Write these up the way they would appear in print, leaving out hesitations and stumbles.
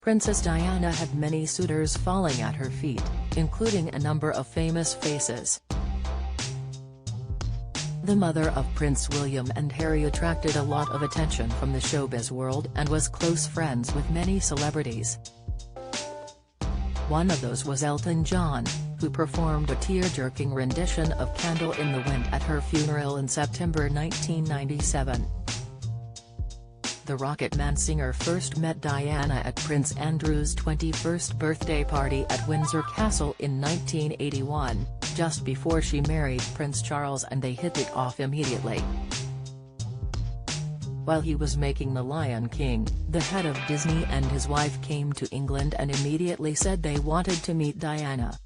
Princess Diana had many suitors falling at her feet, including a number of famous faces. The mother of Prince William and Harry attracted a lot of attention from the showbiz world and was close friends with many celebrities. One of those was Elton John, who performed a tear-jerking rendition of Candle in the Wind at her funeral in September 1997. The Rocket Man singer first met Diana at Prince Andrew's 21st birthday party at Windsor Castle in 1981, just before she married Prince Charles, and they hit it off immediately. While he was making The Lion King, the head of Disney and his wife came to England and immediately said they wanted to meet Diana.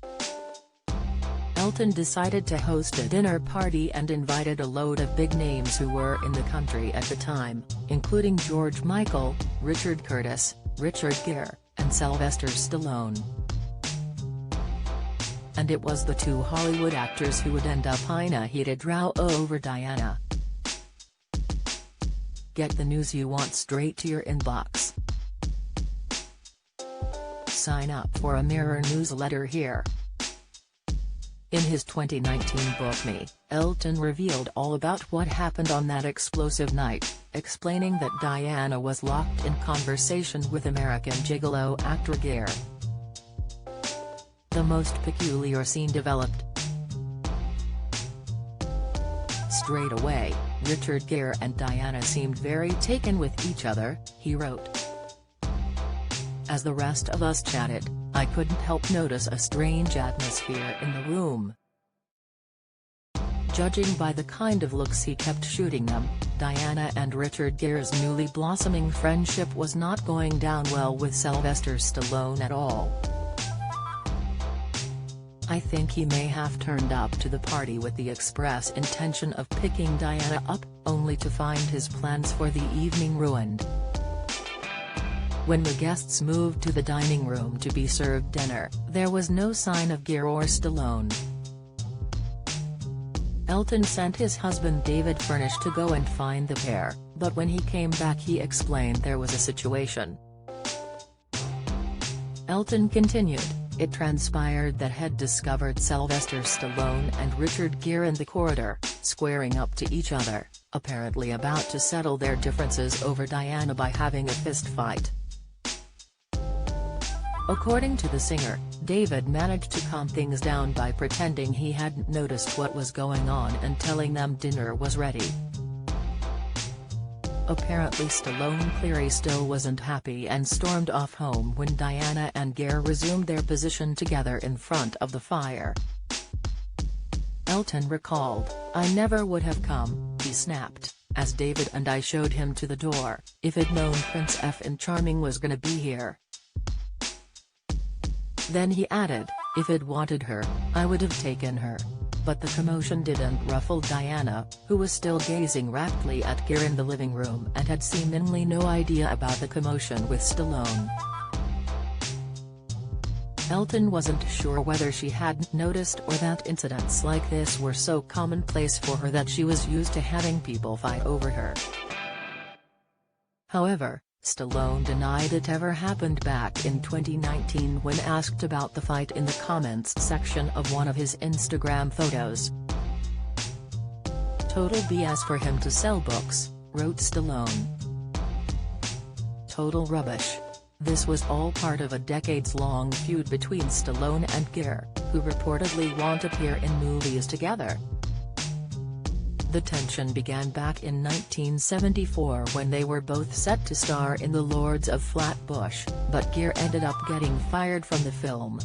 Elton decided to host a dinner party and invited a load of big names who were in the country at the time, including George Michael, Richard Curtis, Richard Gere, and Sylvester Stallone. And it was the two Hollywood actors who would end up in a heated row over Diana. Get the news you want straight to your inbox. Sign up for a Mirror newsletter here. In his 2019 book Me, Elton revealed all about what happened on that explosive night, explaining that Diana was locked in conversation with American Gigolo actor Gere. The most peculiar scene developed. Straight away, Richard Gere and Diana seemed very taken with each other, he wrote. As the rest of us chatted, I couldn't help notice a strange atmosphere in the room. Judging by the kind of looks he kept shooting them, Diana and Richard Gere's newly blossoming friendship was not going down well with Sylvester Stallone at all. I think he may have turned up to the party with the express intention of picking Diana up, only to find his plans for the evening ruined. When the guests moved to the dining room to be served dinner, there was no sign of Gere or Stallone. Elton sent his husband David Furnish to go and find the pair, but when he came back he explained there was a situation. Elton continued, it transpired that had discovered Sylvester Stallone and Richard Gere in the corridor, squaring up to each other, apparently about to settle their differences over Diana by having a fist fight. According to the singer, David managed to calm things down by pretending he hadn't noticed what was going on and telling them dinner was ready. Apparently Stallone clearly still wasn't happy and stormed off home when Diana and Gere resumed their position together in front of the fire. Elton recalled, I never would have come, he snapped, as David and I showed him to the door, if I'd known Prince F and Charming was gonna be here. Then he added, if I'd wanted her, I would have taken her. But the commotion didn't ruffle Diana, who was still gazing raptly at Gere in the living room and had seemingly no idea about the commotion with Stallone. Elton wasn't sure whether she hadn't noticed or that incidents like this were so commonplace for her that she was used to having people fight over her. However, Stallone denied it ever happened back in 2019 when asked about the fight in the comments section of one of his Instagram photos. Total BS for him to sell books, wrote Stallone. Total rubbish. This was all part of a decades-long feud between Stallone and Gere, who reportedly won't appear in movies together. The tension began back in 1974 when they were both set to star in The Lords of Flatbush, but Gere ended up getting fired from the film.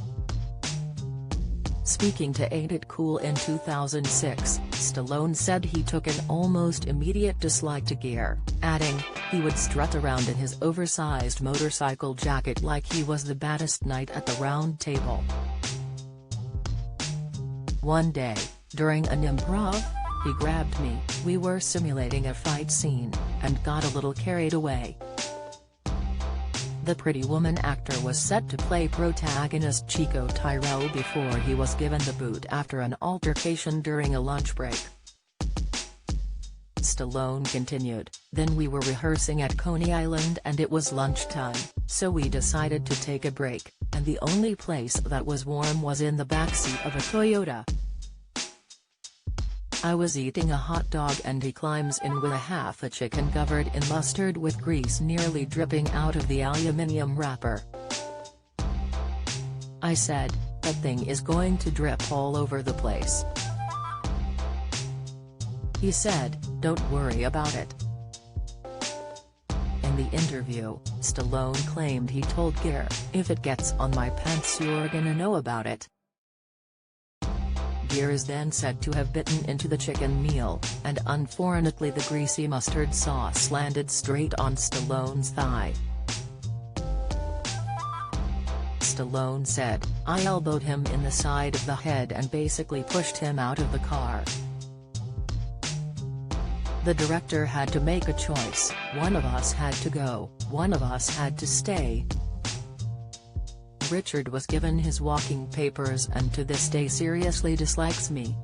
Speaking to Ain't It Cool in 2006, Stallone said he took an almost immediate dislike to Gere, adding, he would strut around in his oversized motorcycle jacket like he was the baddest knight at the round table. One day, during an improv, he grabbed me, we were simulating a fight scene, and got a little carried away. The Pretty Woman actor was set to play protagonist Chico Tyrell before he was given the boot after an altercation during a lunch break. Stallone continued, "Then we were rehearsing at Coney Island and it was lunchtime, so we decided to take a break, and the only place that was warm was in the backseat of a Toyota. I was eating a hot dog and he climbs in with a half a chicken covered in mustard with grease nearly dripping out of the aluminium wrapper. I said, 'That thing is going to drip all over the place.' He said, 'Don't worry about it.'" In the interview, Stallone claimed he told Gere, "If it gets on my pants you're gonna know about it." Gere is then said to have bitten into the chicken meal, and unfortunately the greasy mustard sauce landed straight on Stallone's thigh. Stallone said, "I elbowed him in the side of the head and basically pushed him out of the car. The director had to make a choice, one of us had to go, one of us had to stay." Richard was given his walking papers and to this day seriously dislikes me.